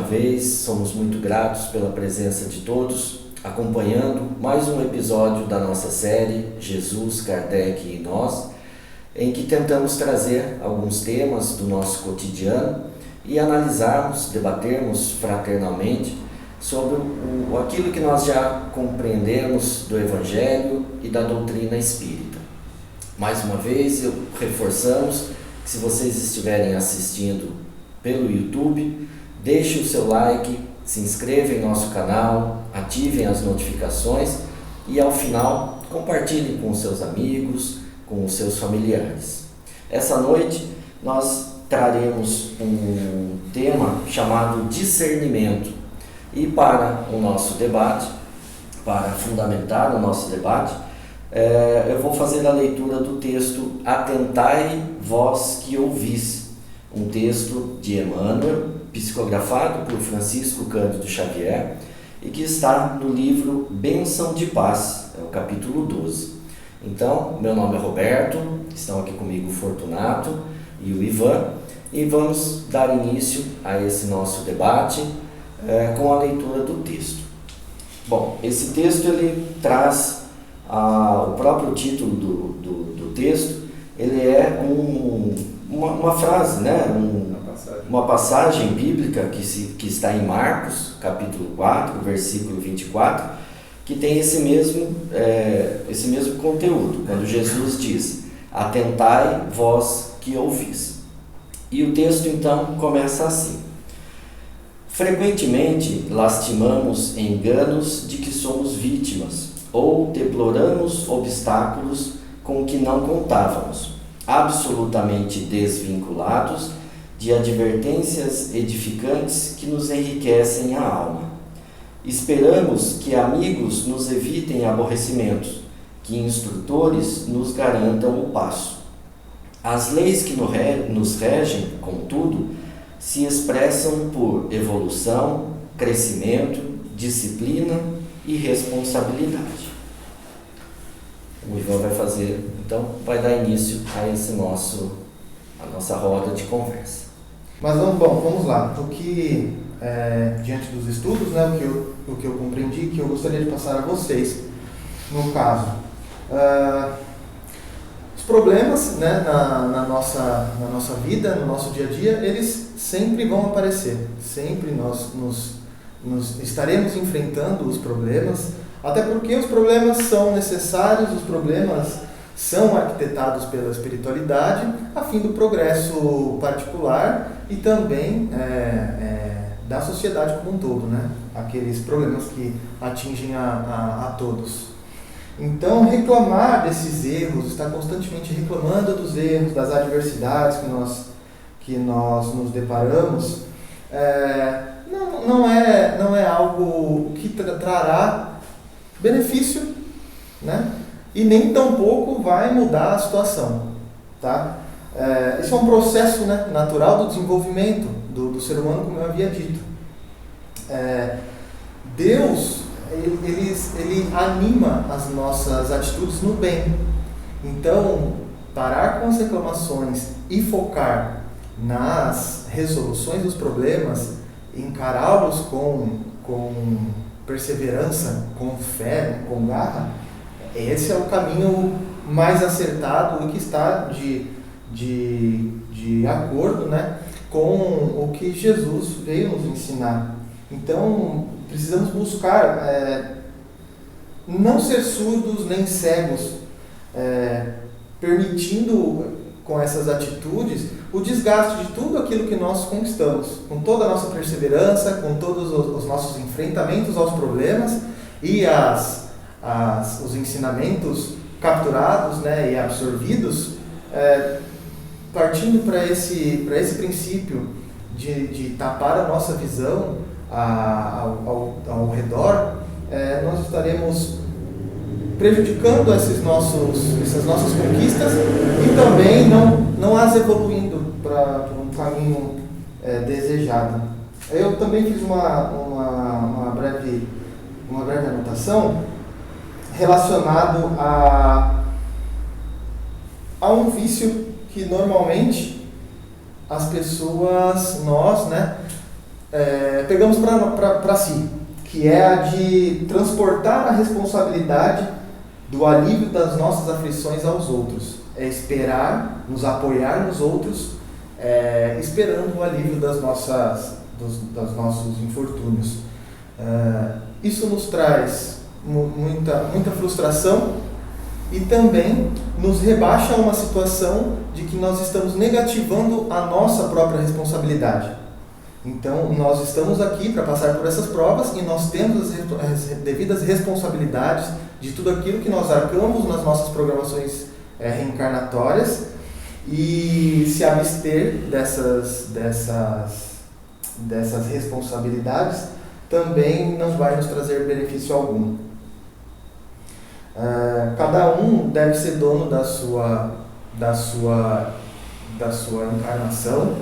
vez, somos muito gratos pela presença de todos, acompanhando mais um episódio da nossa série Jesus, Kardec e Nós, em que tentamos trazer alguns temas do nosso cotidiano e analisarmos, debatermos fraternalmente sobre aquilo que nós já compreendemos do Evangelho e da doutrina espírita. Mais uma vez, reforçamos que se vocês estiverem assistindo pelo YouTube, deixe o seu like, se inscreva em nosso canal, ativem as notificações e ao final compartilhem com os seus amigos, com os seus familiares. Essa noite nós traremos um tema chamado discernimento e para o nosso debate, para fundamentar o nosso debate, eu vou fazer a leitura do texto Atentai vós que ouvis, um texto de Emmanuel, psicografado por Francisco Cândido Xavier e que está no livro Bênção de Paz, é o capítulo 12. Então, meu nome é Roberto, estão aqui comigo o Fortunato e o Ivan e vamos dar início a esse nosso debate com a leitura do texto. Bom, esse texto ele traz o próprio título do texto, ele é uma frase, né? Uma passagem bíblica que está em Marcos, capítulo 4, versículo 24, que tem esse mesmo conteúdo, quando Jesus diz: atentai vós que ouvis. E o texto então começa assim: frequentemente lastimamos enganos de que somos vítimas, ou deploramos obstáculos com que não contávamos, absolutamente desvinculados de advertências edificantes que nos enriquecem a alma. Esperamos que amigos nos evitem aborrecimentos, que instrutores nos garantam o passo. As leis que nos regem, contudo, se expressam por evolução, crescimento, disciplina e responsabilidade. O Ivan vai dar início a a nossa roda de conversa. Mas vamos lá. O que, diante dos estudos, né, o que eu compreendi, que eu gostaria de passar a vocês, no caso, os problemas, né, na nossa vida, no nosso dia a dia, eles sempre vão aparecer. Sempre nós estaremos enfrentando os problemas, até porque os problemas são necessários, os problemas são arquitetados pela espiritualidade a fim do progresso particular e também da sociedade como um todo, né? Aqueles problemas que atingem a todos. Então, reclamar desses erros, estar constantemente reclamando dos erros, das adversidades que nós nos deparamos, não é algo que trará benefício, né? E nem tampouco vai mudar a situação, tá? Isso é um processo, né, natural do desenvolvimento do ser humano, como eu havia dito. Deus, ele anima as nossas atitudes no bem. Então, parar com as reclamações e focar nas resoluções dos problemas, encará-los com perseverança, com fé, com garra, esse é o caminho mais acertado e que está de acordo, né, com o que Jesus veio nos ensinar. Então, precisamos buscar não ser surdos nem cegos, permitindo com essas atitudes o desgaste de tudo aquilo que nós conquistamos, com toda a nossa perseverança, com todos os nossos enfrentamentos aos problemas e os ensinamentos capturados, né, e absorvidos, partindo para esse princípio de tapar a nossa visão ao redor, nós estaremos prejudicando essas nossas conquistas e também não as evoluindo para um caminho desejado. Eu também fiz uma breve anotação relacionado a um vício que normalmente as pessoas, nós, né, pegamos para si, que é a de transportar a responsabilidade do alívio das nossas aflições aos outros. É esperar, nos apoiar nos outros, esperando o alívio dos nossos infortúnios. Isso nos traz muita frustração e também nos rebaixa a uma situação de que nós estamos negativando a nossa própria responsabilidade. Então, nós estamos aqui para passar por essas provas e nós temos as devidas responsabilidades de tudo aquilo que nós arcamos nas nossas programações reencarnatórias, e se abster dessas responsabilidades também não vai nos trazer benefício algum. Cada um deve ser dono da sua encarnação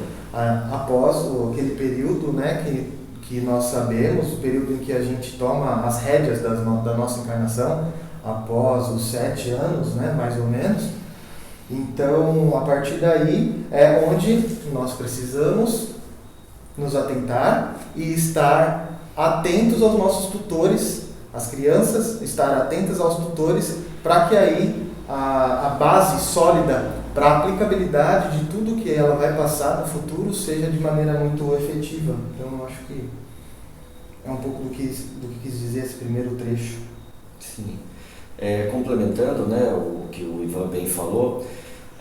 após aquele período, né, que nós sabemos, o período em que a gente toma as rédeas da nossa encarnação, após os 7 anos, né, mais ou menos. Então, a partir daí é onde nós precisamos nos atentar e estar atentos aos nossos tutores, as crianças, estar atentas aos tutores, para que aí a base sólida para a aplicabilidade de tudo que ela vai passar no futuro seja de maneira muito efetiva. Então, eu acho que é um pouco do que quis dizer esse primeiro trecho. Sim. Complementando, né, o que o Ivan bem falou,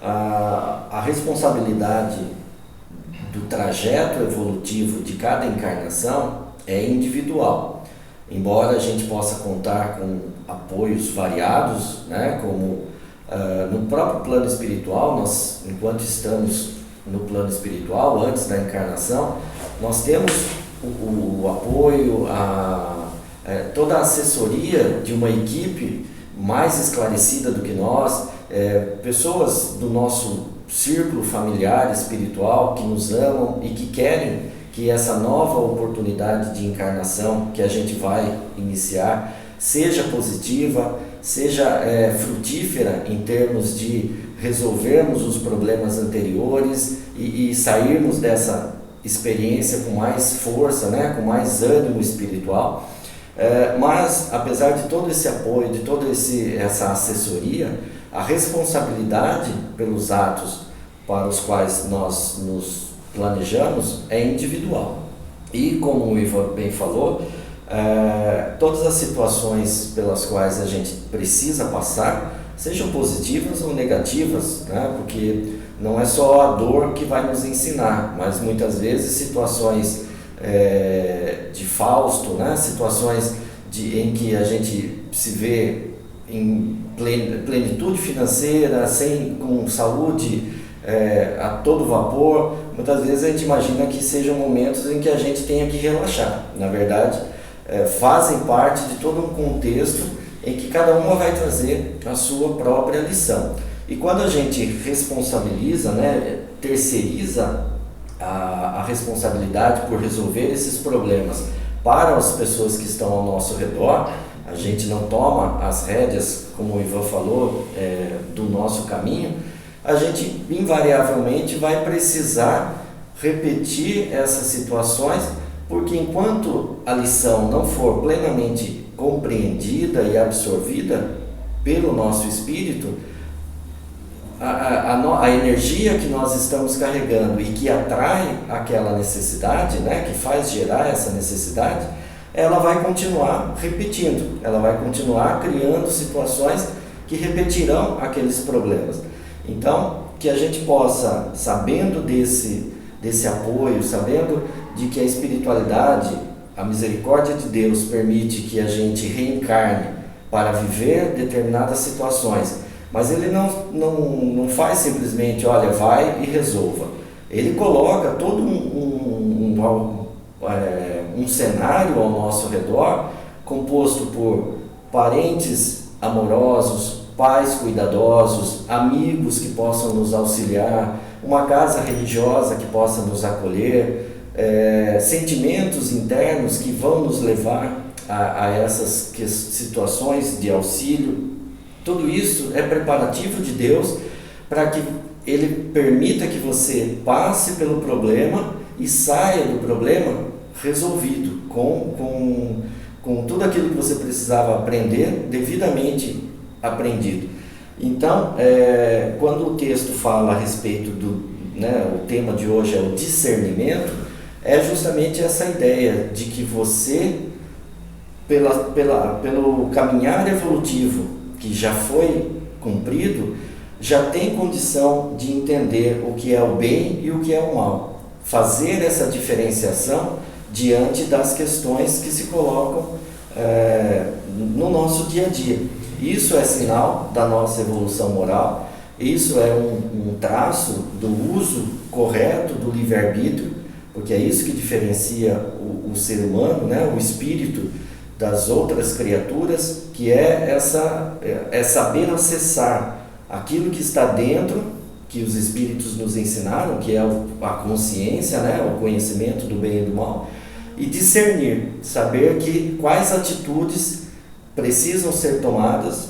a responsabilidade do trajeto evolutivo de cada encarnação é individual. Embora a gente possa contar com apoios variados, né, como no próprio plano espiritual, nós, enquanto estamos no plano espiritual, antes da encarnação, nós temos o apoio, toda a assessoria de uma equipe mais esclarecida do que nós, pessoas do nosso círculo familiar espiritual que nos amam e que querem que essa nova oportunidade de encarnação que a gente vai iniciar seja positiva, seja frutífera em termos de resolvermos os problemas anteriores e sairmos dessa experiência com mais força, né, com mais ânimo espiritual. Mas, apesar de todo esse apoio, de toda essa assessoria, a responsabilidade pelos atos para os quais nós nos planejamos é individual. E, como o Ivan bem falou, todas as situações pelas quais a gente precisa passar, sejam positivas ou negativas, né? Porque não é só a dor que vai nos ensinar, mas muitas vezes situações de Fausto, né? Situações em que a gente se vê em plenitude financeira, com saúde a todo vapor. Muitas vezes a gente imagina que sejam momentos em que a gente tenha que relaxar. Na verdade, fazem parte de todo um contexto em que cada uma vai trazer a sua própria lição. E quando a gente responsabiliza, né, terceiriza a responsabilidade por resolver esses problemas para as pessoas que estão ao nosso redor, a gente não toma as rédeas, como o Ivan falou, do nosso caminho, a gente invariavelmente vai precisar repetir essas situações, porque enquanto a lição não for plenamente compreendida e absorvida pelo nosso espírito, a energia que nós estamos carregando e que atrai aquela necessidade, né, que faz gerar essa necessidade, ela vai continuar repetindo, ela vai continuar criando situações que repetirão aqueles problemas. Então, que a gente possa, sabendo desse apoio, sabendo de que a espiritualidade, a misericórdia de Deus permite que a gente reencarne para viver determinadas situações, mas Ele não faz simplesmente, olha, vai e resolva. Ele coloca todo um cenário ao nosso redor, composto por parentes amorosos, pais cuidadosos, amigos que possam nos auxiliar, uma casa religiosa que possa nos acolher, sentimentos internos que vão nos levar a essas situações de auxílio. Tudo isso é preparativo de Deus para que Ele permita que você passe pelo problema e saia do problema resolvido, com tudo aquilo que você precisava aprender, devidamente aprendido. Então, quando o texto fala a respeito o tema de hoje é o discernimento, é justamente essa ideia de que você, pelo caminhar evolutivo que já foi cumprido, já tem condição de entender o que é o bem e o que é o mal. Fazer essa diferenciação diante das questões que se colocam no nosso dia a dia. Isso é sinal da nossa evolução moral, isso é um traço do uso correto do livre-arbítrio, porque é isso que diferencia o ser humano, o espírito das outras criaturas, que é saber acessar aquilo que está dentro, que os espíritos nos ensinaram, que é a consciência, o conhecimento do bem e do mal, e discernir, saber quais atitudes precisam ser tomadas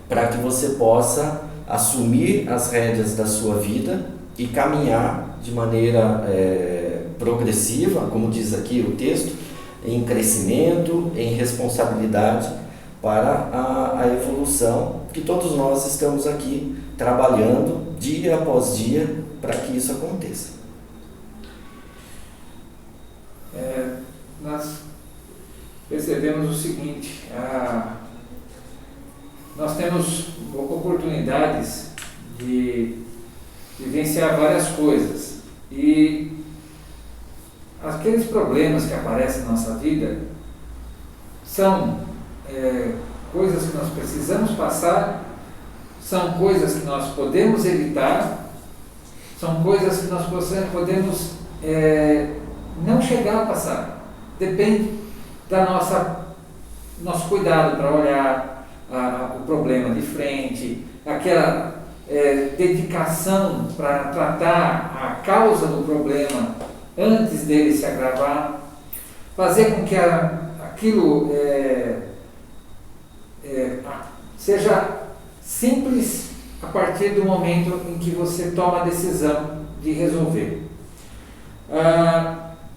para que você possa assumir as rédeas da sua vida e caminhar de maneira progressiva, como diz aqui o texto, em crescimento, em responsabilidade para a evolução, que todos nós estamos aqui trabalhando dia após dia para que isso aconteça. Nós percebemos o seguinte, nós temos oportunidades de vivenciar várias coisas, e aqueles problemas que aparecem na nossa vida são coisas que nós precisamos passar, são coisas que nós podemos evitar, são coisas que nós podemos não chegar a passar. Depende da nosso cuidado para olhar o problema de frente, aquela dedicação para tratar a causa do problema antes dele se agravar, fazer com que aquilo seja simples a partir do momento em que você toma a decisão de resolver.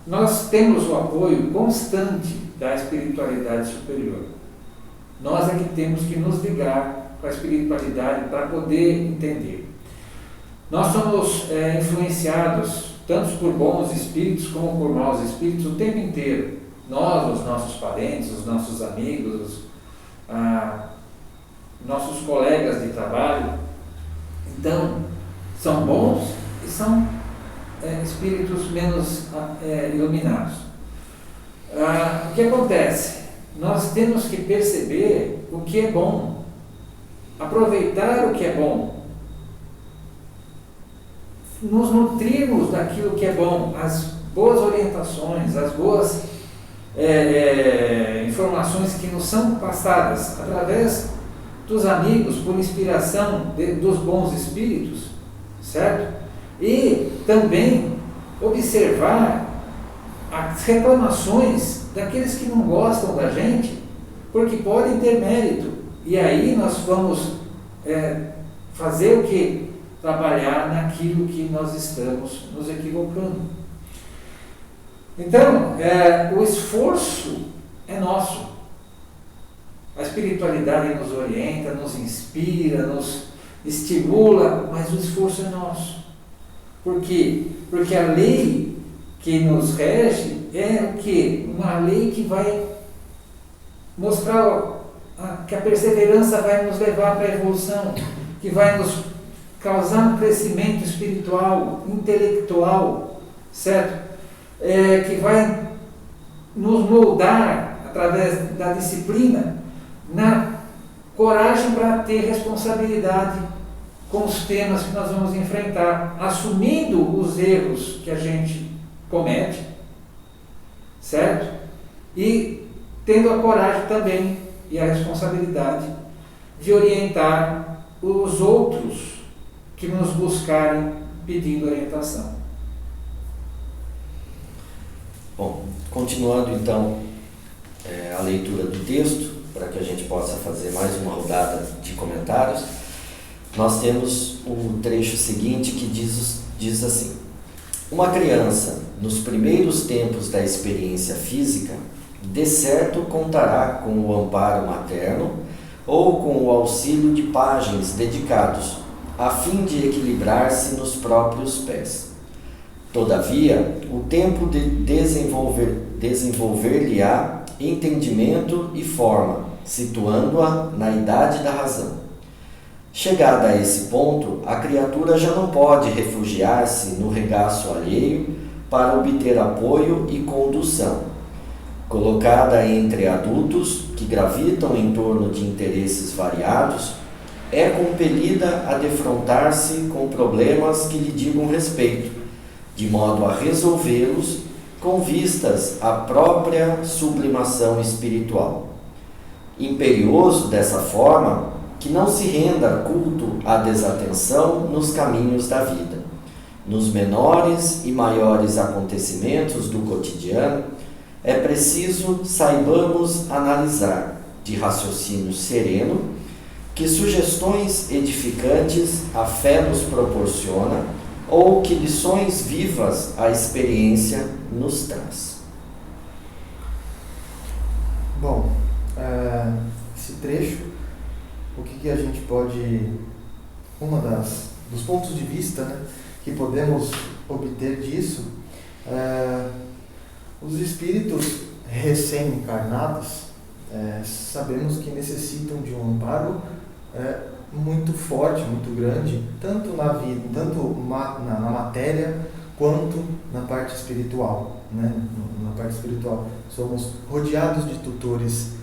Nós temos o apoio constante da espiritualidade superior. Nós é que temos que nos ligar com a espiritualidade para poder entender. Nós somos influenciados tanto por bons espíritos como por maus espíritos o tempo inteiro. Nós, os nossos parentes, os nossos amigos, nossos colegas de trabalho. Então, são bons e são espíritos menos iluminados. O que acontece? Nós temos que perceber o que é bom, aproveitar o que é bom, nos nutrirmos daquilo que é bom, as boas orientações, as boas informações que nos são passadas através dos amigos, por inspiração dos bons espíritos, certo? E também observar as reclamações daqueles que não gostam da gente, porque podem ter mérito, e aí nós vamos fazer o que? Trabalhar naquilo que nós estamos nos equivocando. Então, o esforço é nosso. A espiritualidade nos orienta, nos inspira, nos estimula, mas o esforço é nosso. Por quê? Porque a lei que nos rege é o quê? Uma lei que vai mostrar que a perseverança vai nos levar para a evolução, que vai nos causar um crescimento espiritual, intelectual, certo? Que vai nos moldar através da disciplina, na coragem para ter responsabilidade com os temas que nós vamos enfrentar, assumindo os erros que a gente comete, certo? E tendo a coragem também e a responsabilidade de orientar os outros que nos buscarem pedindo orientação. Bom, continuando então a leitura do texto, para que a gente possa fazer mais uma rodada de comentários, nós temos o trecho seguinte que diz assim: uma criança nos primeiros tempos da experiência física, de certo contará com o amparo materno ou com o auxílio de pajens dedicados, a fim de equilibrar-se nos próprios pés. Todavia, o tempo de desenvolver-lhe-á entendimento e forma, situando-a na idade da razão. Chegada a esse ponto, a criatura já não pode refugiar-se no regaço alheio para obter apoio e condução. Colocada entre adultos que gravitam em torno de interesses variados, é compelida a defrontar-se com problemas que lhe digam respeito, de modo a resolvê-los com vistas à própria sublimação espiritual. Imperioso dessa forma, que não se renda culto à desatenção nos caminhos da vida. Nos menores e maiores acontecimentos do cotidiano, é preciso saibamos analisar, de raciocínio sereno, que sugestões edificantes a fé nos proporciona ou que lições vivas a experiência nos traz. Bom, esse trecho, o que a gente pode, dos pontos de vista, né, que podemos obter disso, os espíritos recém-encarnados, sabemos que necessitam de um amparo muito forte, muito grande, tanto na vida, na matéria, quanto na parte espiritual, né? Na parte espiritual, somos rodeados de tutores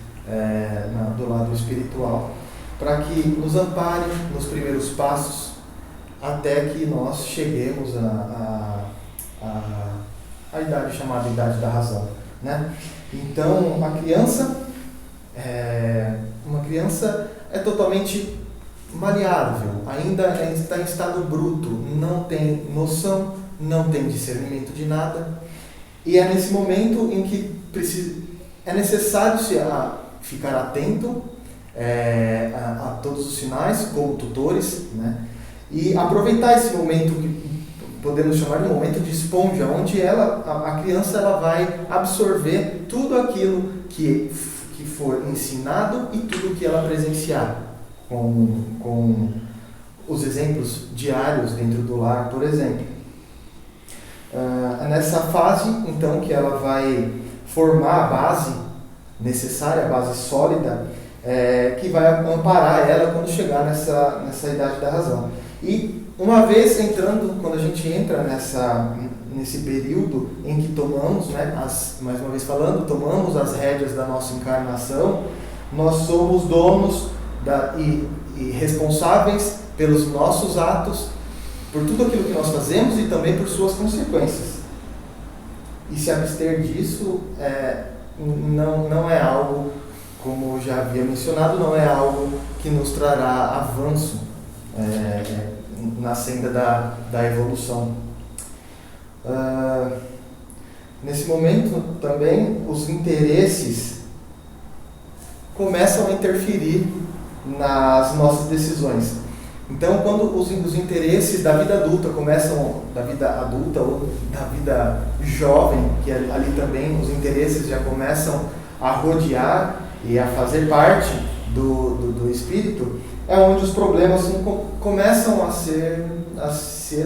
do lado espiritual, para que nos amparem nos primeiros passos, até que nós cheguemos à idade chamada idade da razão, né? Então, uma criança é totalmente maleável, ainda está em estado bruto, não tem noção, não tem discernimento de nada, e é nesse momento em que é necessário ficar atento a todos os sinais, como tutores, né? E aproveitar esse momento que podemos chamar de momento de esponja, onde a criança ela vai absorver tudo aquilo que for ensinado e tudo que ela presenciar, com os exemplos diários dentro do lar, por exemplo. É nessa fase, então, que ela vai formar a base necessária, a base sólida, que vai amparar ela quando chegar nessa idade da razão. E uma vez quando a gente entra nesse período em que tomamos, né, mais uma vez falando, tomamos as rédeas da nossa encarnação, nós somos donos e responsáveis pelos nossos atos, por tudo aquilo que nós fazemos e também por suas consequências. E se abster disso não é algo, como já havia mencionado, não é algo que nos trará avanço na senda da evolução. Nesse momento também os interesses começam a interferir nas nossas decisões. Então, quando os interesses da vida adulta da vida adulta ou da vida jovem, que ali também os interesses já começam a rodear e a fazer parte do espírito, é onde os problemas começam a ser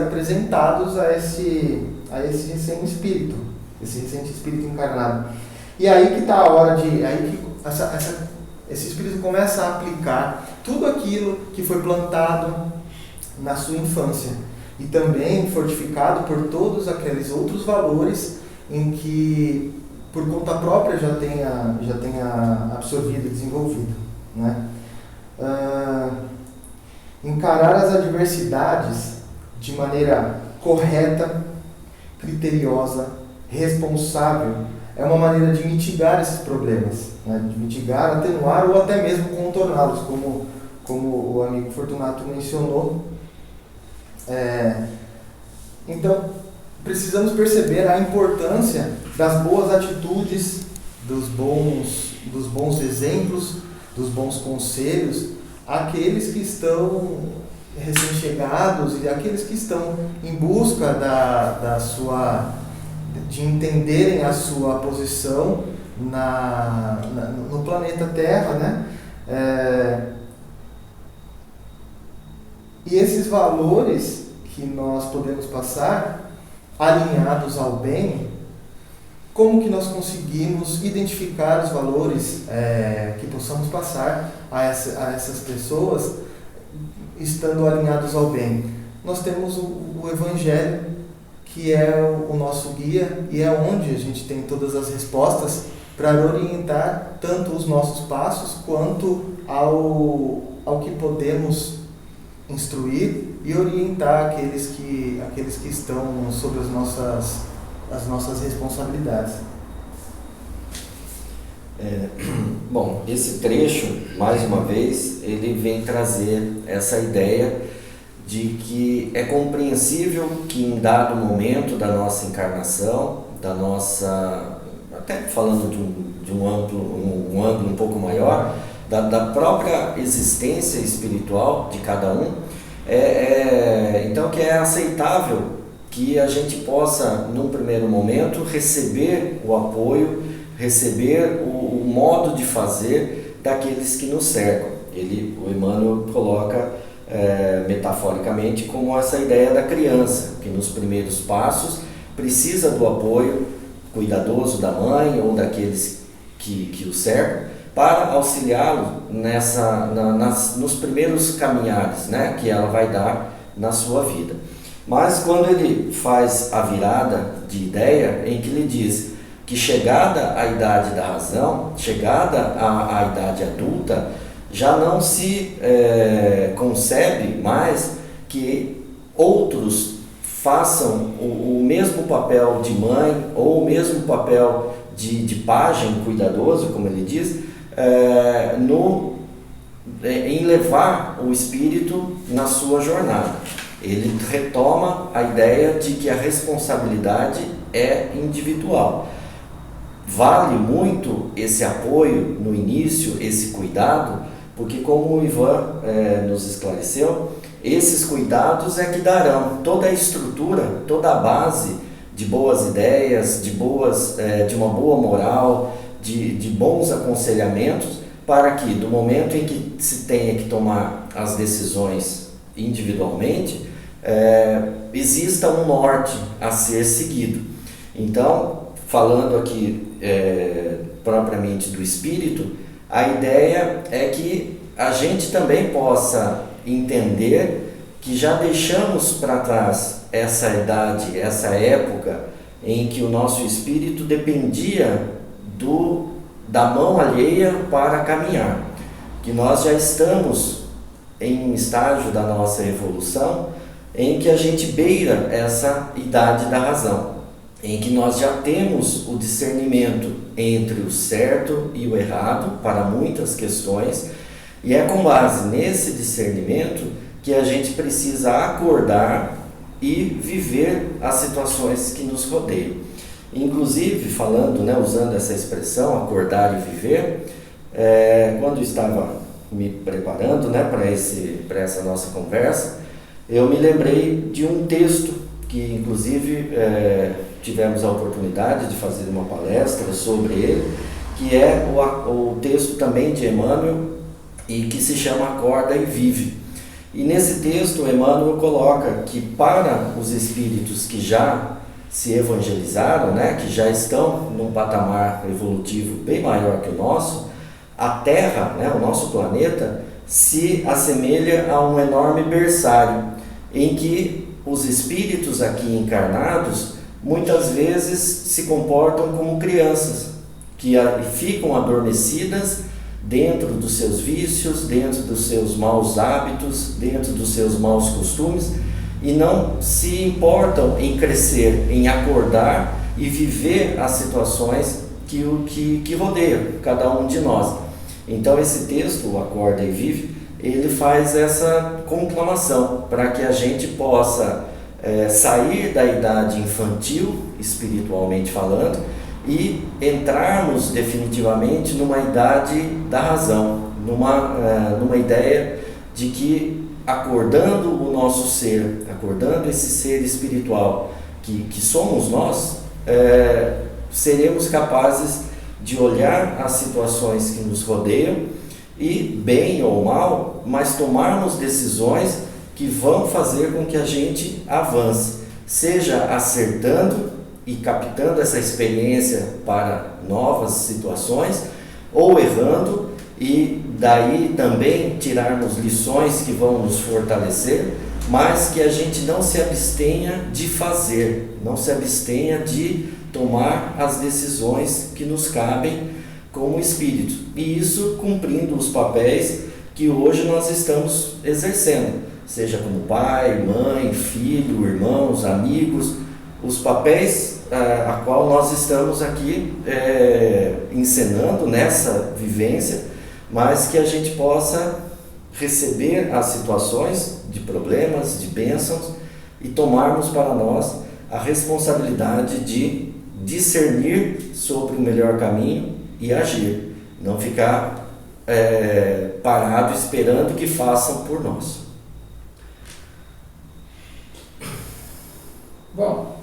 apresentados a esse recém-espírito, esse recém-espírito encarnado. E aí que está a hora aí que esse espírito começa a aplicar tudo aquilo que foi plantado na sua infância e também fortificado por todos aqueles outros valores em que, por conta própria, já tenha absorvido e desenvolvido, né? Encarar as adversidades de maneira correta, criteriosa, responsável, é uma maneira de mitigar esses problemas, né? De mitigar, atenuar ou até mesmo contorná-los, como o amigo Fortunato mencionou. Então, precisamos perceber a importância das boas atitudes, dos bons exemplos, dos bons conselhos, àqueles que estão recém-chegados e àqueles que estão em busca da sua de entenderem a sua posição no planeta Terra, né? E esses valores que nós podemos passar, alinhados ao bem, como que nós conseguimos identificar os valores que possamos passar a essas pessoas estando alinhados ao bem? Nós temos o Evangelho, que é o nosso guia e é onde a gente tem todas as respostas para orientar tanto os nossos passos quanto ao que podemos instruir e orientar aqueles que estão sob as nossas responsabilidades. Bom, esse trecho, mais uma vez, ele vem trazer essa ideia de que é compreensível que em dado momento da nossa encarnação, até falando de um ângulo um pouco maior, da própria existência espiritual de cada um, então que é aceitável que a gente possa, num primeiro momento, receber o apoio, receber o modo de fazer daqueles que nos cercam. O Emmanuel coloca metaforicamente como essa ideia da criança, que nos primeiros passos precisa do apoio cuidadoso da mãe ou daqueles que o cercam, para auxiliá-lo nos primeiros caminhares, né, que ela vai dar na sua vida. Mas quando ele faz a virada de ideia, em que ele diz que chegada à idade da razão, chegada à idade adulta, já não se concebe mais que outros façam o mesmo papel de mãe ou o mesmo papel de pajem cuidadoso, como ele diz, em levar o espírito na sua jornada. Ele retoma a ideia de que a responsabilidade é individual. Vale muito esse apoio no início, esse cuidado, porque como o Ivan nos esclareceu, esses cuidados é que darão toda a estrutura, toda a base de boas ideias, de uma boa moral, de bons aconselhamentos, para que do momento em que se tenha que tomar as decisões individualmente, exista um norte a ser seguido. Então, falando aqui propriamente do espírito, a ideia é que a gente também possa entender que já deixamos para trás essa idade, essa época em que o nosso espírito dependia da mão alheia para caminhar, que nós já estamos em um estágio da nossa evolução em que a gente beira essa idade da razão, em que nós já temos o discernimento entre o certo e o errado para muitas questões, e é com base nesse discernimento que a gente precisa acordar e viver as situações que nos rodeiam. Inclusive, falando, usando essa expressão, acordar e viver, quando eu estava me preparando para essa nossa conversa, eu me lembrei de um texto que, inclusive, tivemos a oportunidade de fazer uma palestra sobre ele, que é o texto também de Emmanuel, e que se chama Acorda e Vive. E nesse texto, Emmanuel coloca que para os espíritos que já se evangelizaram, que já estão num patamar evolutivo bem maior que o nosso, a Terra, o nosso planeta, se assemelha a um enorme berçário, em que os espíritos aqui encarnados muitas vezes se comportam como crianças, que ficam adormecidas dentro dos seus vícios, dentro dos seus maus hábitos, dentro dos seus maus costumes, e não se importam em crescer, em acordar e viver as situações que rodeiam cada um de nós. Então esse texto, o Acorda e Vive, ele faz essa conclamação para que a gente possa sair da idade infantil, espiritualmente falando, e entrarmos definitivamente numa idade da razão, numa ideia de que, acordando o nosso ser, acordando esse ser espiritual que somos nós, seremos capazes de olhar as situações que nos rodeiam e, bem ou mal, mas tomarmos decisões que vão fazer com que a gente avance, seja acertando e captando essa experiência para novas situações, ou errando e daí também tirarmos lições que vão nos fortalecer, mas que a gente não se abstenha de fazer, não se abstenha de tomar as decisões que nos cabem como espírito, e isso cumprindo os papéis que hoje nós estamos exercendo, seja como pai, mãe, filho, irmãos, amigos, os papéis a qual nós estamos aqui encenando nessa vivência, mas que a gente possa receber as situações de problemas, de bênçãos e tomarmos para nós a responsabilidade de discernir sobre o melhor caminho e agir, não ficar parado esperando que façam por nós. Bom,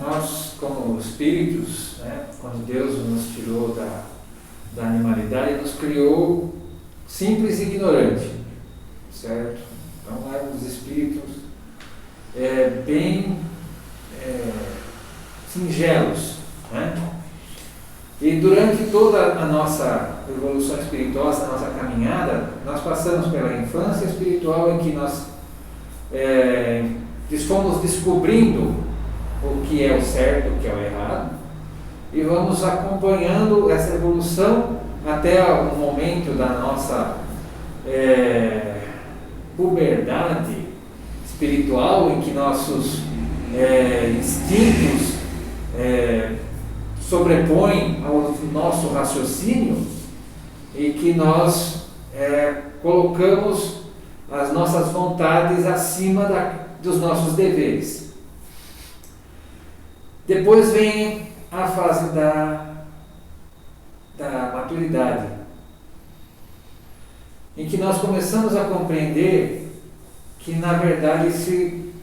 nós como espíritos, quando Deus nos tirou da animalidade, nos criou simples e ignorante, certo? Então éramos espíritos bem singelos, né? E durante toda a nossa evolução espirituosa, a nossa caminhada, nós passamos pela infância espiritual em que nós fomos descobrindo o que é o certo, o que é o errado, e vamos acompanhando essa evolução até o momento da nossa puberdade espiritual, em que nossos instintos sobrepõem ao nosso raciocínio e que nós colocamos as nossas vontades acima dos nossos deveres. Depois vem a fase da maturidade, em que nós começamos a compreender que, na verdade, se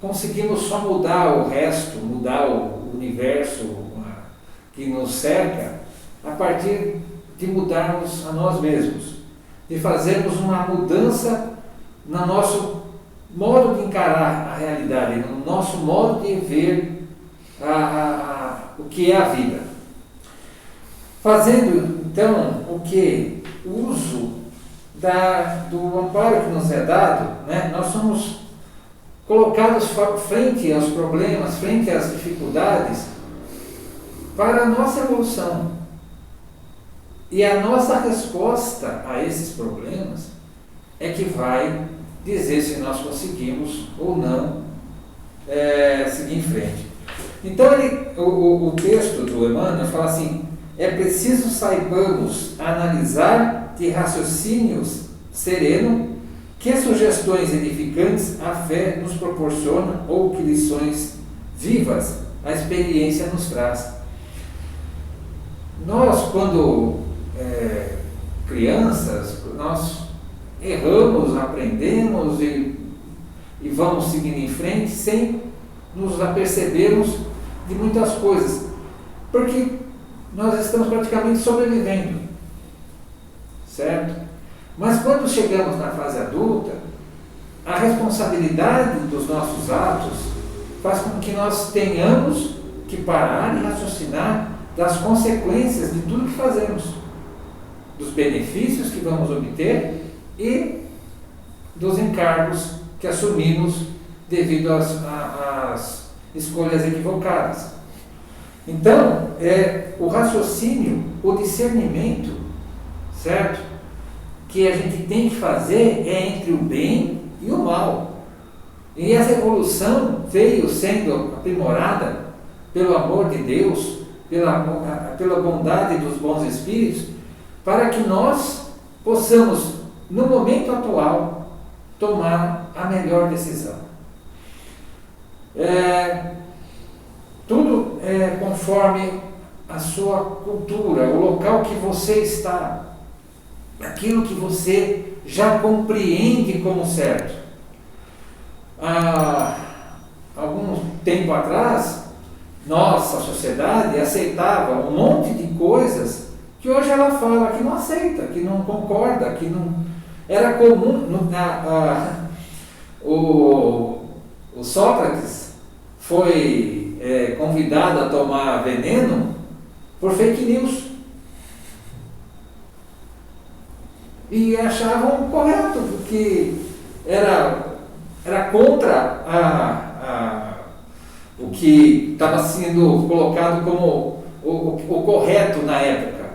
conseguimos só mudar o resto, mudar o universo que nos cerca, a partir de mudarmos a nós mesmos, de fazermos uma mudança no nosso modo de encarar a realidade, no nosso modo de ver o que é a vida. Fazendo, então, o uso do amparo que nos é dado, nós somos colocados frente aos problemas, frente às dificuldades, para a nossa evolução. E a nossa resposta a esses problemas é que vai dizer se nós conseguimos ou não seguir em frente. Então, o texto do Emmanuel fala assim: é preciso saibamos analisar de raciocínios sereno que sugestões edificantes a fé nos proporciona ou que lições vivas a experiência nos traz. Nós, quando crianças, nós erramos, aprendemos e vamos seguindo em frente sem nos apercebermos de muitas coisas, porque nós estamos praticamente sobrevivendo, certo? Mas quando chegamos na fase adulta, a responsabilidade dos nossos atos faz com que nós tenhamos que parar e raciocinar das consequências de tudo que fazemos, dos benefícios que vamos obter e dos encargos que assumimos devido às escolhas equivocadas. Então, o raciocínio, o discernimento, certo? Que a gente tem que fazer entre o bem e o mal. E essa evolução veio sendo aprimorada pelo amor de Deus, pela bondade dos bons espíritos, para que nós possamos, no momento atual, tomar a melhor decisão. Tudo conforme a sua cultura, o local que você está, aquilo que você já compreende como certo. Há algum tempo atrás, nossa sociedade aceitava um monte de coisas que hoje ela fala que não aceita, que não concorda, que não... Era comum, o Sócrates foi convidado a tomar veneno por fake news. E achavam correto, porque era contra o que estava sendo colocado como o correto na época.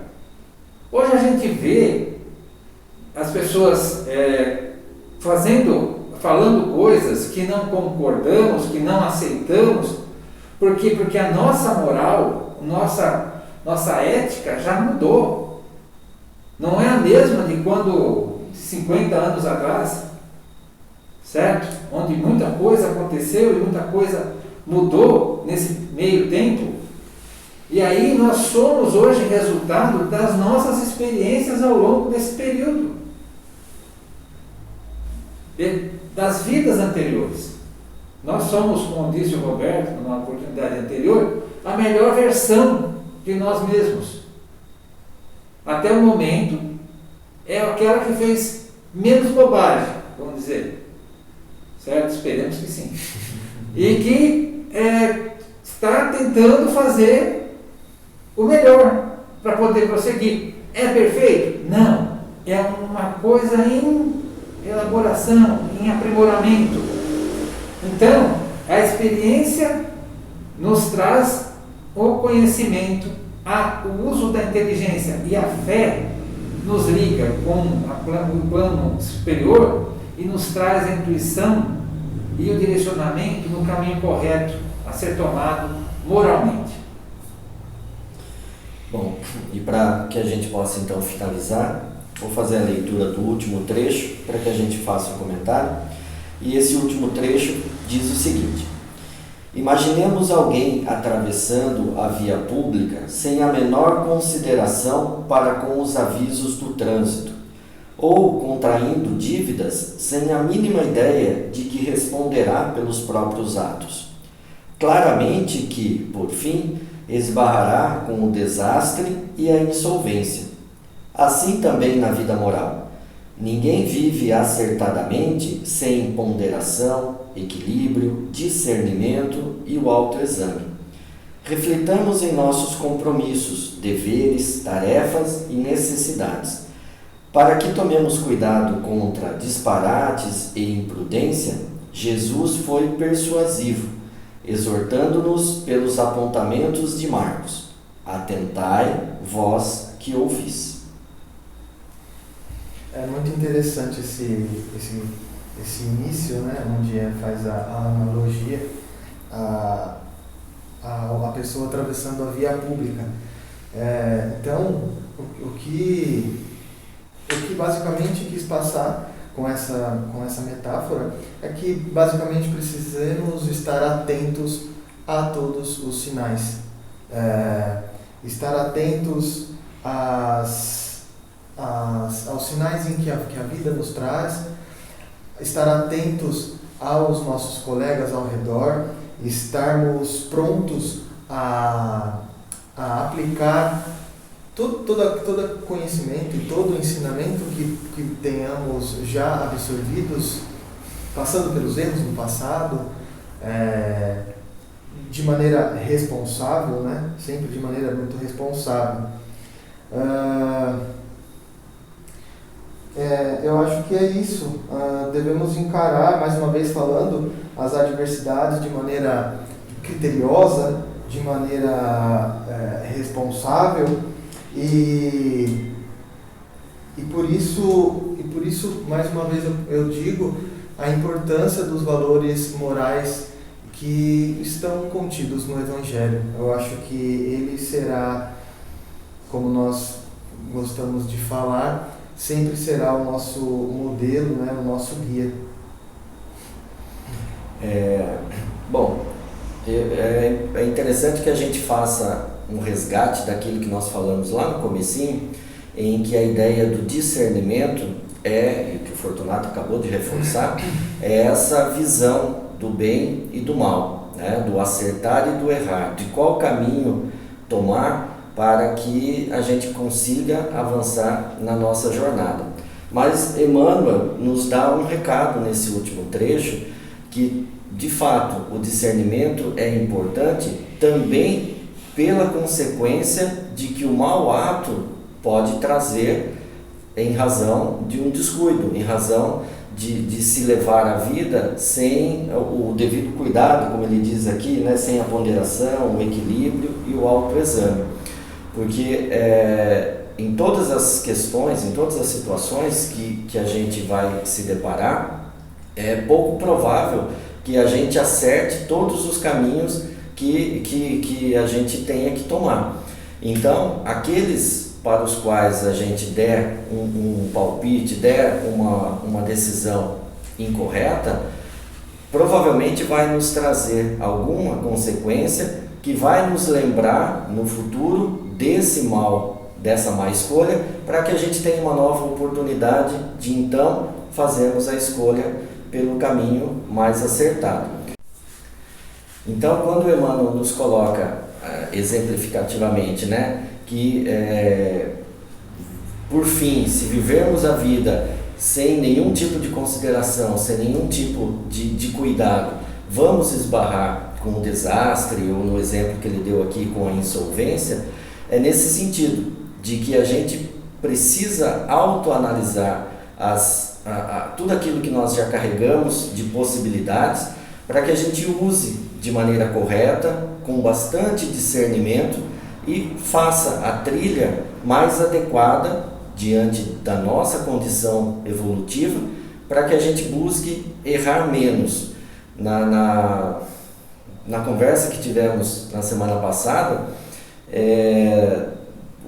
Hoje a gente vê as pessoas falando coisas que não concordamos, que não aceitamos. Por quê? Porque a nossa moral, nossa ética já mudou. Não é a mesma de 50 anos atrás, certo? Onde muita coisa aconteceu e muita coisa mudou nesse meio tempo. E aí nós somos hoje resultado das nossas experiências ao longo desse período, das vidas anteriores. Nós somos, como disse o Roberto numa oportunidade anterior, a melhor versão de nós mesmos. Até o momento, é aquela que fez menos bobagem, vamos dizer. Certo? Esperemos que sim. E que está tentando fazer o melhor para poder prosseguir. É perfeito? Não. É uma coisa em elaboração, em aprimoramento. Então, a experiência nos traz o conhecimento, o uso da inteligência, e a fé nos liga com o plano superior e nos traz a intuição e o direcionamento no caminho correto a ser tomado moralmente. Bom, e para que a gente possa então finalizar, vou fazer a leitura do último trecho para que a gente faça um comentário. E esse último trecho diz o seguinte: imaginemos alguém atravessando a via pública sem a menor consideração para com os avisos do trânsito, ou contraindo dívidas sem a mínima ideia de que responderá pelos próprios atos. Claramente que, por fim, esbarrará com o desastre e a insolvência. Assim também na vida moral. Ninguém vive acertadamente sem ponderação, equilíbrio, discernimento e o autoexame. Reflitamos em nossos compromissos, deveres, tarefas e necessidades, para que tomemos cuidado contra disparates e imprudência. Jesus foi persuasivo, exortando-nos pelos apontamentos de Marcos: atentai, vós que ouvis. É muito interessante esse início, né, onde faz a analogia a pessoa atravessando a via pública. Então, o que basicamente quis passar com essa metáfora é que basicamente precisamos estar atentos a todos os sinais, estar atentos aos sinais em que a vida nos traz, estar atentos aos nossos colegas ao redor, estarmos prontos a aplicar todo conhecimento e todo ensinamento que tenhamos já absorvidos, passando pelos erros no passado, de maneira responsável, né? Sempre de maneira muito responsável. Eu acho que é isso. Devemos encarar, mais uma vez falando, as adversidades de maneira criteriosa, de maneira responsável, e por isso, mais uma vez eu digo, a importância dos valores morais que estão contidos no Evangelho. Eu acho que ele será, como nós gostamos de falar, sempre será o nosso modelo, né, o nosso guia. Bom, é interessante que a gente faça um resgate daquilo que nós falamos lá no comecinho, em que a ideia do discernimento e que o Fortunato acabou de reforçar, é essa visão do bem e do mal. né, do acertar e do errar, de qual caminho tomar para que a gente consiga avançar na nossa jornada. Mas Emmanuel nos dá um recado nesse último trecho, que de fato o discernimento é importante também pela consequência de que o mau ato pode trazer em razão de um descuido, em razão de se levar a vida sem o devido cuidado, como ele diz aqui, né, sem a ponderação, o equilíbrio e o autoexame. Porque em todas as questões, em todas as situações que a gente vai se deparar, é pouco provável que a gente acerte todos os caminhos que a gente tenha que tomar. Então, aqueles para os quais a gente der um palpite, der uma decisão incorreta, provavelmente vai nos trazer alguma consequência que vai nos lembrar no futuro dessa má escolha, para que a gente tenha uma nova oportunidade de então fazermos a escolha pelo caminho mais acertado. Então, quando Emmanuel nos coloca exemplificativamente, né, que por fim, se vivermos a vida sem nenhum tipo de consideração, sem nenhum tipo de cuidado, vamos esbarrar com o desastre, ou no exemplo que ele deu aqui com a insolvência, é nesse sentido, de que a gente precisa autoanalisar tudo aquilo que nós já carregamos de possibilidades, para que a gente use de maneira correta, com bastante discernimento, e faça a trilha mais adequada diante da nossa condição evolutiva, para que a gente busque errar menos. Na conversa que tivemos na semana passada,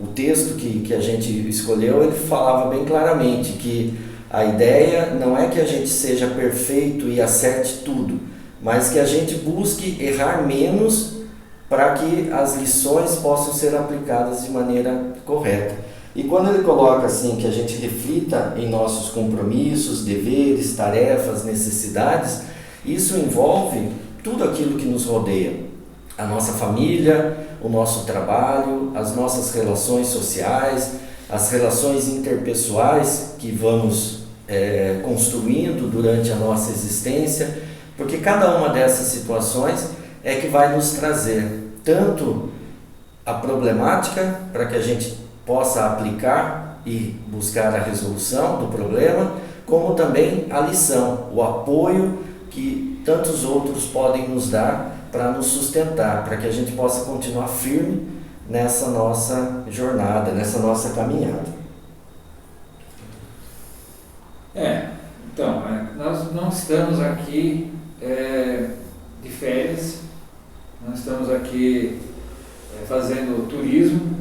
o texto que a gente escolheu, ele falava bem claramente que a ideia não é que a gente seja perfeito e acerte tudo, mas que a gente busque errar menos para que as lições possam ser aplicadas de maneira correta. E quando ele coloca assim, que a gente reflita em nossos compromissos, deveres, tarefas, necessidades, isso envolve tudo aquilo que nos rodeia. A nossa família, o nosso trabalho, as nossas relações sociais, as relações interpessoais que vamos construindo durante a nossa existência, porque cada uma dessas situações é que vai nos trazer tanto a problemática para que a gente possa aplicar e buscar a resolução do problema, como também a lição, o apoio que tantos outros podem nos dar para nos sustentar, para que a gente possa continuar firme nessa nossa jornada, nessa nossa caminhada. Então, nós não estamos aqui de férias, não estamos aqui fazendo turismo,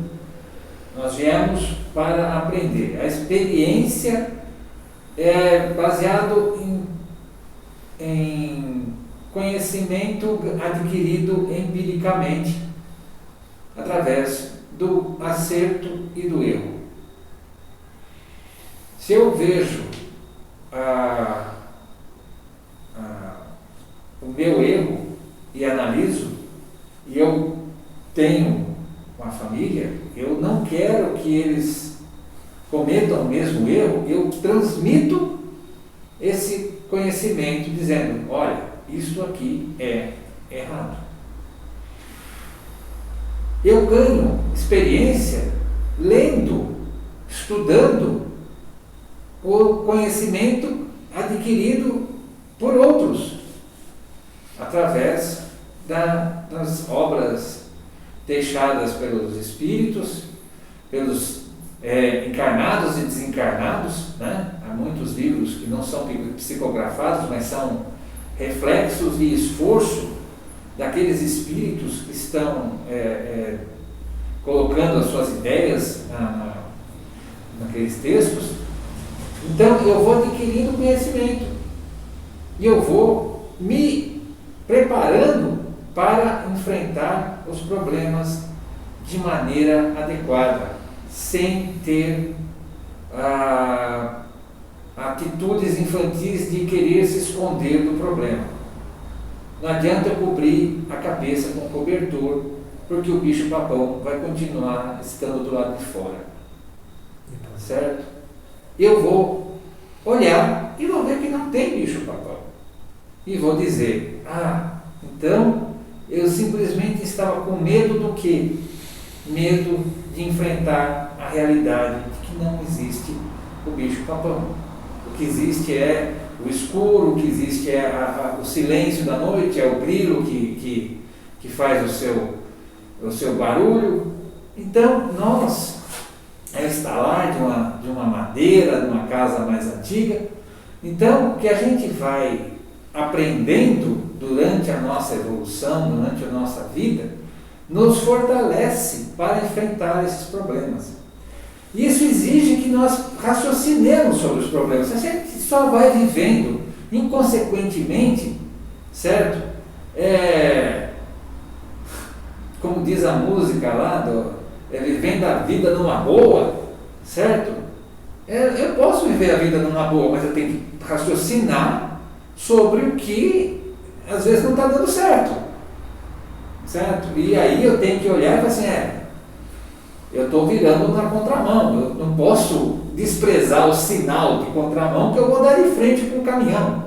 nós viemos para aprender. A experiência é baseado em conhecimento adquirido empiricamente através do acerto e do erro. Se eu vejo o meu erro e analiso, e eu tenho uma família, eu não quero que eles cometam o mesmo erro, eu transmito esse conhecimento dizendo, olha, isso aqui é errado. Eu ganho experiência lendo, estudando o conhecimento adquirido por outros, através das obras deixadas pelos espíritos, pelos encarnados e desencarnados, né? Há muitos livros que não são psicografados, mas são reflexos e esforço daqueles espíritos que estão colocando as suas ideias naqueles textos. Então eu vou adquirindo conhecimento e eu vou me preparando para enfrentar os problemas de maneira adequada, sem ter atitudes infantis de querer se esconder do problema. Não adianta eu cobrir a cabeça com cobertor, porque o bicho-papão vai continuar estando do lado de fora. Certo? Eu vou olhar e vou ver que não tem bicho-papão. E vou dizer, então eu simplesmente estava com medo do quê? Medo de enfrentar a realidade de que não existe o bicho-papão. O que existe é o escuro, o que existe é o silêncio da noite, é o grilo que faz o seu barulho. Então, nós, é estalar de uma madeira, de uma casa mais antiga. Então, o que a gente vai aprendendo durante a nossa evolução, durante a nossa vida, nos fortalece para enfrentar esses problemas. Isso exige que nós raciocinemos sobre os problemas. A gente só vai vivendo inconsequentemente, certo? Como diz a música lá, vivendo a vida numa boa, certo? Eu posso viver a vida numa boa, mas eu tenho que raciocinar sobre o que às vezes não está dando certo. Certo? E aí eu tenho que olhar e falar assim, eu estou virando na contramão, eu não posso desprezar o sinal de contramão que eu vou dar de frente com o caminhão.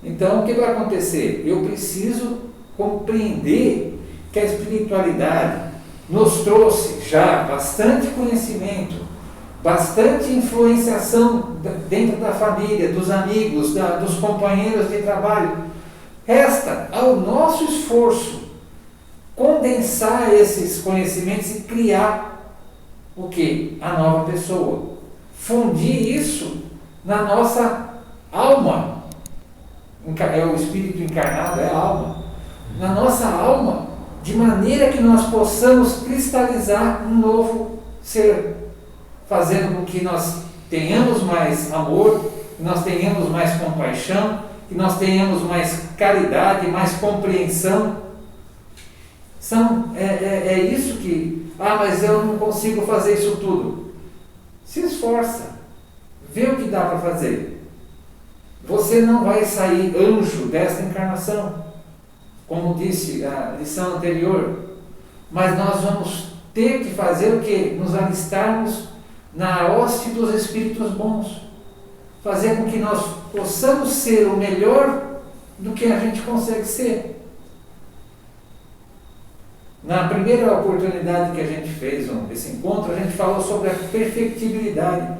Então o que vai acontecer? Eu preciso compreender que a espiritualidade nos trouxe já bastante conhecimento, bastante influenciação dentro da família, dos amigos, dos companheiros de trabalho. Resta ao nosso esforço condensar esses conhecimentos e criar o quê? A nova pessoa. Fundir isso na nossa alma. É o espírito encarnado, é a alma. Na nossa alma, de maneira que nós possamos cristalizar um novo ser, fazendo com que nós tenhamos mais amor, que nós tenhamos mais compaixão, que nós tenhamos mais caridade, mais compreensão. É isso que... mas eu não consigo fazer isso tudo. Se esforça. Vê o que dá para fazer. Você não vai sair anjo desta encarnação, como disse a lição anterior. Mas nós vamos ter que fazer o quê? Nos alistarmos na hoste dos espíritos bons. Fazer com que nós possamos ser o melhor do que a gente consegue ser. Na primeira oportunidade que a gente fez esse encontro, a gente falou sobre a perfectibilidade.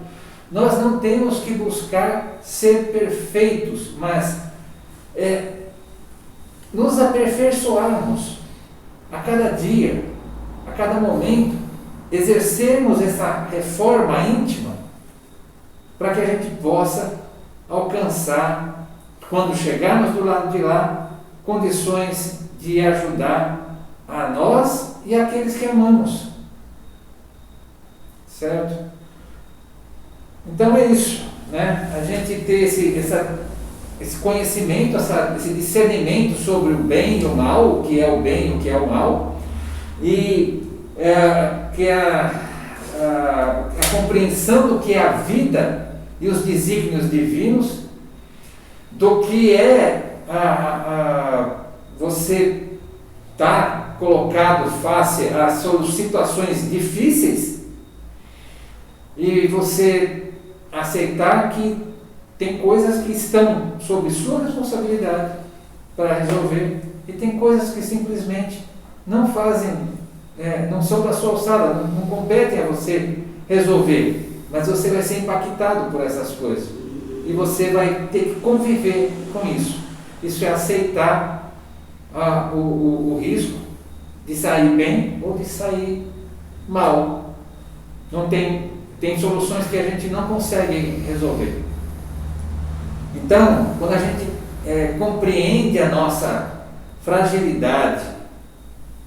Nós não temos que buscar ser perfeitos, mas nos aperfeiçoarmos a cada dia, a cada momento, exercermos essa reforma íntima para que a gente possa alcançar, quando chegarmos do lado de lá, condições de ajudar a nós e aqueles que amamos. Certo? Então é isso, né? A gente ter esse conhecimento, esse discernimento sobre o bem e o mal, o que é o bem e o que é o mal, e que a compreensão do que é a vida e os desígnios divinos, do que é você estar colocado face a situações difíceis e você aceitar que tem coisas que estão sob sua responsabilidade para resolver e tem coisas que simplesmente não fazem, não são da sua alçada, não competem a você resolver. Mas você vai ser impactado por essas coisas. E você vai ter que conviver com isso. Isso é aceitar o risco de sair bem ou de sair mal. Não tem soluções que a gente não consegue resolver. Então, quando a gente compreende a nossa fragilidade,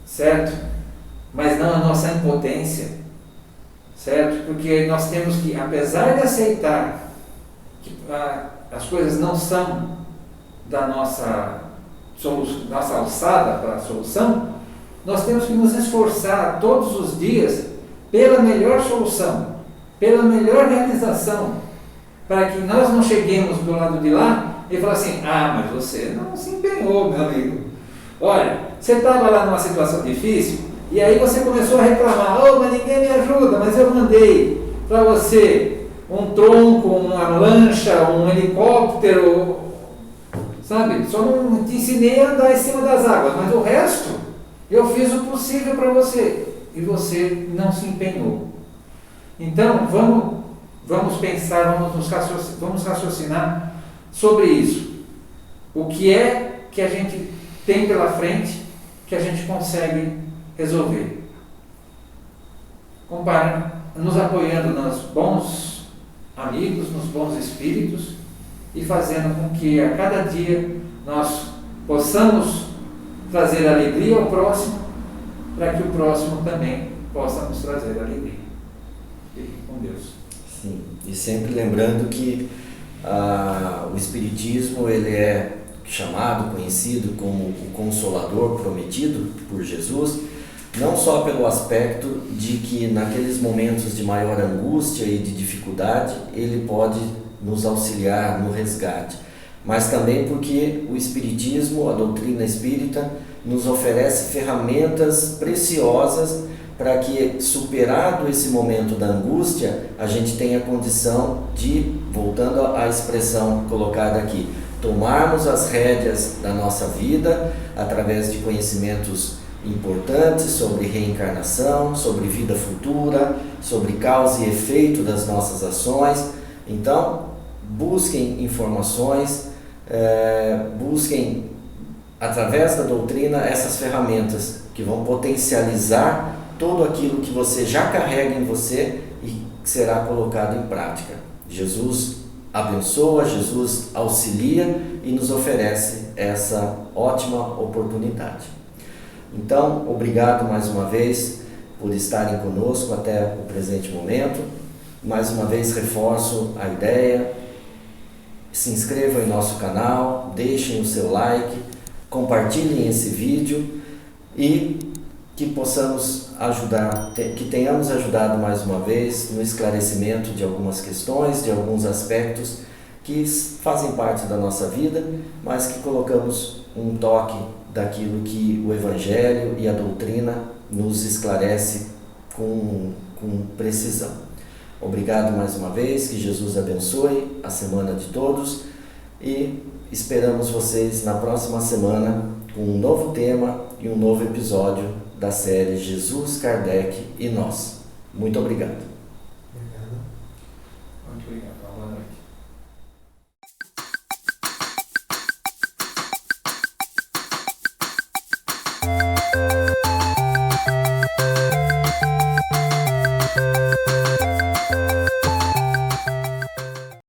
certo? Mas não a nossa impotência, certo? Porque nós temos que, apesar de aceitar que as coisas não são da nossa alçada para a solução, nós temos que nos esforçar todos os dias pela melhor solução, pela melhor realização, para que nós não cheguemos do lado de lá e fala assim, mas você não se empenhou, meu amigo. Olha, você estava lá numa situação difícil, e aí você começou a reclamar, mas ninguém me ajuda, mas eu mandei para você um tronco, uma lancha, um helicóptero, sabe? Só não te ensinei a andar em cima das águas, mas o resto eu fiz o possível para você, e você não se empenhou. Então, vamos pensar, vamos raciocinar sobre isso. O que é que a gente tem pela frente que a gente consegue resolver? Nos apoiando nos bons amigos, nos bons espíritos e fazendo com que a cada dia nós possamos trazer alegria ao próximo, para que o próximo também possa nos trazer alegria. Fique com Deus. Sim, e sempre lembrando que o Espiritismo ele é chamado, conhecido como o Consolador prometido por Jesus, não só pelo aspecto de que naqueles momentos de maior angústia e de dificuldade ele pode nos auxiliar no resgate, mas também porque o Espiritismo, a doutrina espírita, nos oferece ferramentas preciosas para que, superado esse momento da angústia, a gente tenha condição de, voltando à expressão colocada aqui, tomarmos as rédeas da nossa vida através de conhecimentos importantes sobre reencarnação, sobre vida futura, sobre causa e efeito das nossas ações. Então, busquem informações, busquem através da doutrina essas ferramentas que vão potencializar tudo aquilo que você já carrega em você e será colocado em prática. Jesus abençoa, Jesus auxilia e nos oferece essa ótima oportunidade. Então, obrigado mais uma vez por estarem conosco até o presente momento. Mais uma vez reforço a ideia, se inscrevam em nosso canal, deixem o seu like, compartilhem esse vídeo e que possamos ajudar, que tenhamos ajudado mais uma vez no esclarecimento de algumas questões, de alguns aspectos que fazem parte da nossa vida, mas que colocamos um toque daquilo que o Evangelho e a doutrina nos esclarece com precisão. Obrigado mais uma vez, que Jesus abençoe a semana de todos e esperamos vocês na próxima semana com um novo tema e um novo episódio da série Jesus, Kardec e Nós. Muito obrigado. Muito obrigado. Boa noite.